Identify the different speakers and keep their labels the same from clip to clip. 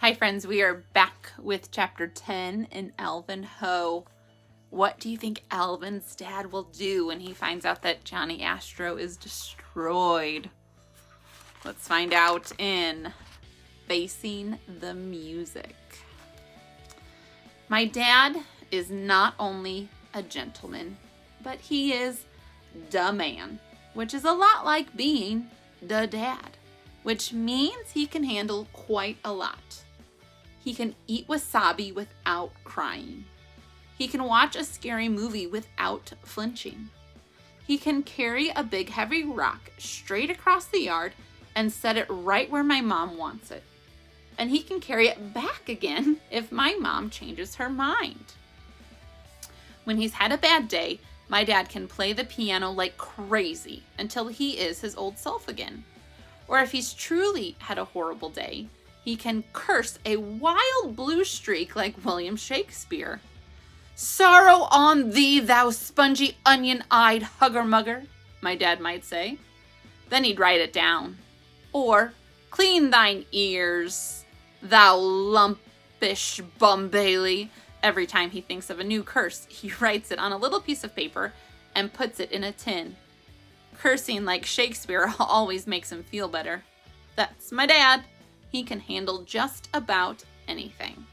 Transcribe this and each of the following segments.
Speaker 1: Hi friends, we are back with chapter 10 in Alvin Ho. What do you think Alvin's dad will do when he finds out that Johnny Astro is destroyed? Let's find out in Facing the Music. My dad is not only a gentleman, but he is the man, which is a lot like being the dad, which means he can handle quite a lot. He can eat wasabi without crying. He can watch a scary movie without flinching. He can carry a big heavy rock straight across the yard and set it right where my mom wants it. And he can carry it back again if my mom changes her mind. When he's had a bad day, my dad can play the piano like crazy until he is his old self again. Or if he's truly had a horrible day, he can curse a wild blue streak like William Shakespeare. "Sorrow on thee, thou spongy onion-eyed hugger-mugger," my dad might say. Then he'd write it down. Or, "Clean thine ears, thou lumpish bumbaily." Every time he thinks of a new curse, he writes it on a little piece of paper and puts it in a tin. Cursing like Shakespeare always makes him feel better. That's my dad. He can handle just about anything.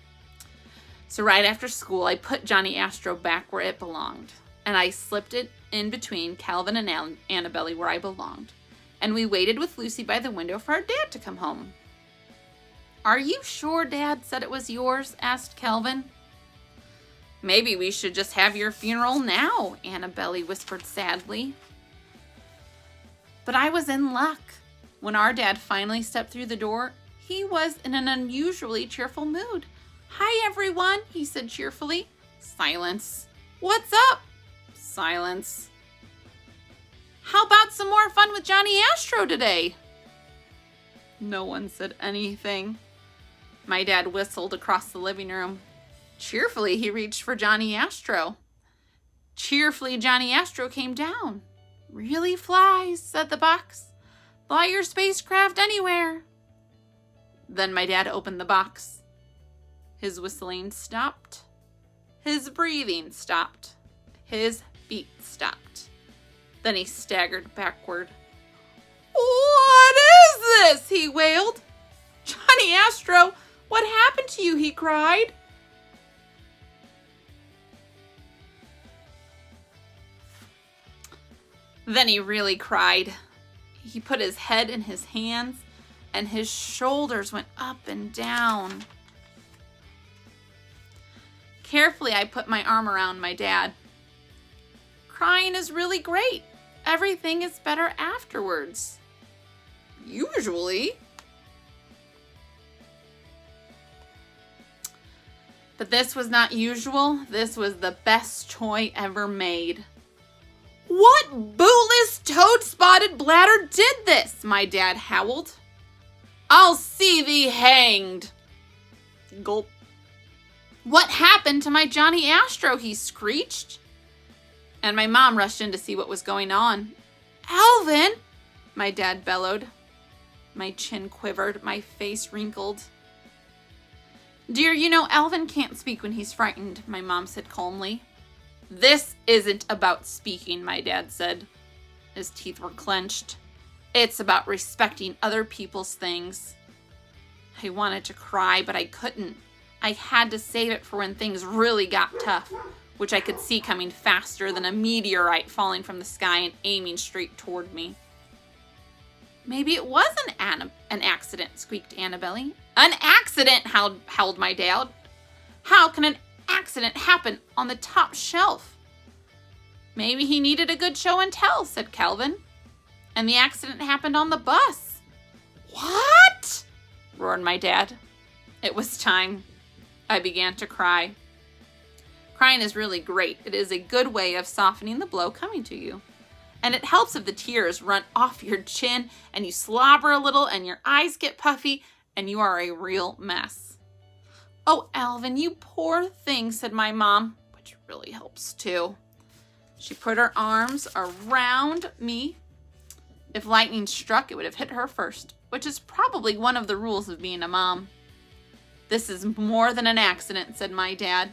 Speaker 1: So right after school, I put Johnny Astro back where it belonged, and I slipped it in between Calvin and Annabelle where I belonged, and we waited with Lucy by the window for our dad to come home. "Are you sure Dad said it was yours?" asked Calvin. "Maybe we should just have your funeral now," Annabelle whispered sadly. But I was in luck. When our dad finally stepped through the door, he was in an unusually cheerful mood. "Hi, everyone," he said cheerfully. Silence. "What's up?" Silence. "How about some more fun with Johnny Astro today?" No one said anything. My dad whistled across the living room. Cheerfully, he reached for Johnny Astro. Cheerfully, Johnny Astro came down. "Really flies," said the box. "Fly your spacecraft anywhere." Then my dad opened the box. His whistling stopped. His breathing stopped. His feet stopped. Then he staggered backward. "What is this?" he wailed. "Johnny Astro, what happened to you?" he cried. Then he really cried. He put his head in his hands, and his shoulders went up and down. Carefully, I put my arm around my dad. "Crying is really great. Everything is better afterwards." "Usually." But this was not usual. This was the best toy ever made. "What bootless toad-spotted bladder did this?" my dad howled. "I'll see thee hanged." Gulp. "What happened to my Johnny Astro?" he screeched. And my mom rushed in to see what was going on. "Alvin!" my dad bellowed. My chin quivered, my face wrinkled. "Dear, you know Alvin can't speak when he's frightened," my mom said calmly. "This isn't about speaking," my dad said. His teeth were clenched. "It's about respecting other people's things." I wanted to cry, but I couldn't. I had to save it for when things really got tough, which I could see coming faster than a meteorite falling from the sky and aiming straight toward me. "Maybe it was an accident," squeaked Annabelle. "An accident!" howled my dad. "How can an accident happen on the top shelf?" "Maybe he needed a good show and tell," said Calvin. "And the accident happened on the bus." "What?" roared my dad. It was time. I began to cry. Crying is really great. It is a good way of softening the blow coming to you. And it helps if the tears run off your chin and you slobber a little and your eyes get puffy and you are a real mess. "Oh, Alvin, you poor thing," said my mom, which really helps too. She put her arms around me. If lightning struck, it would have hit her first, which is probably one of the rules of being a mom. "This is more than an accident," said my dad.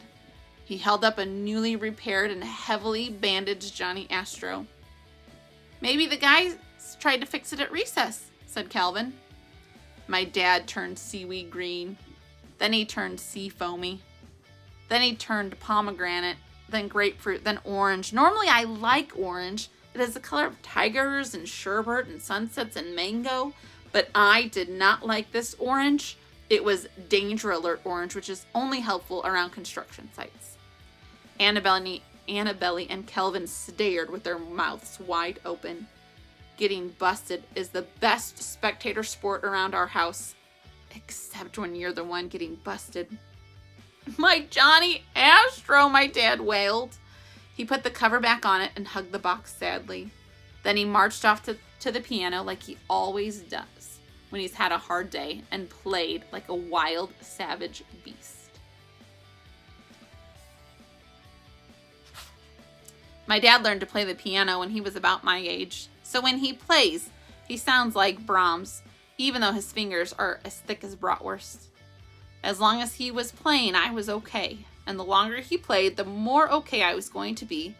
Speaker 1: He held up a newly repaired and heavily bandaged Johnny Astro. "Maybe the guys tried to fix it at recess," said Calvin. My dad turned seaweed green. Then he turned sea foamy. Then he turned pomegranate, then grapefruit, then orange. Normally I like orange. It is the color of tigers and sherbet and sunsets and mango. But I did not like this orange. It was danger alert orange, which is only helpful around construction sites. Annabelle and Kelvin stared with their mouths wide open. Getting busted is the best spectator sport around our house. Except when you're the one getting busted. "My Johnny Astro," my dad wailed. He put the cover back on it and hugged the box sadly. Then he marched off to the piano like he always does when he's had a hard day and played like a wild, savage beast. My dad learned to play the piano when he was about my age, so when he plays, he sounds like Brahms, even though his fingers are as thick as bratwurst. As long as he was playing, I was okay, and the longer he played, the more okay I was going to be,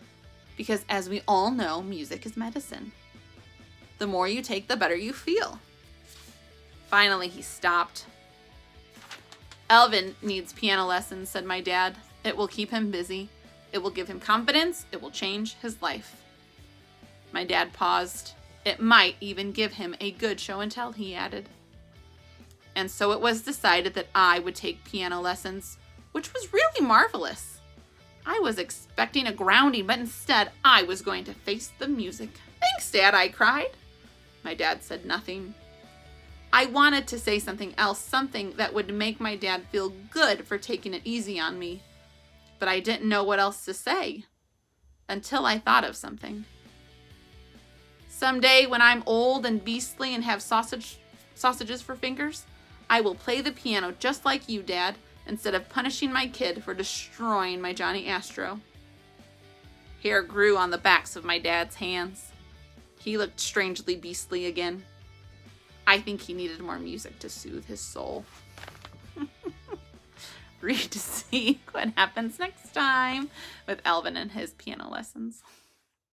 Speaker 1: because as we all know, music is medicine. The more you take, the better you feel. Finally, he stopped. "Alvin needs piano lessons," said my dad. "It will keep him busy. It will give him confidence. It will change his life." My dad paused. "It might even give him a good show and tell," he added. And so it was decided that I would take piano lessons, which was really marvelous. I was expecting a grounding, but instead I was going to face the music. "Thanks, Dad," I cried. My dad said nothing. I wanted to say something else, something that would make my dad feel good for taking it easy on me, but I didn't know what else to say until I thought of something. "Someday when I'm old and beastly and have sausages for fingers, I will play the piano just like you, Dad, instead of punishing my kid for destroying my Johnny Astro." Hair grew on the backs of my dad's hands. He looked strangely beastly again. I think he needed more music to soothe his soul. Read to see what happens next time with Alvin and his piano lessons.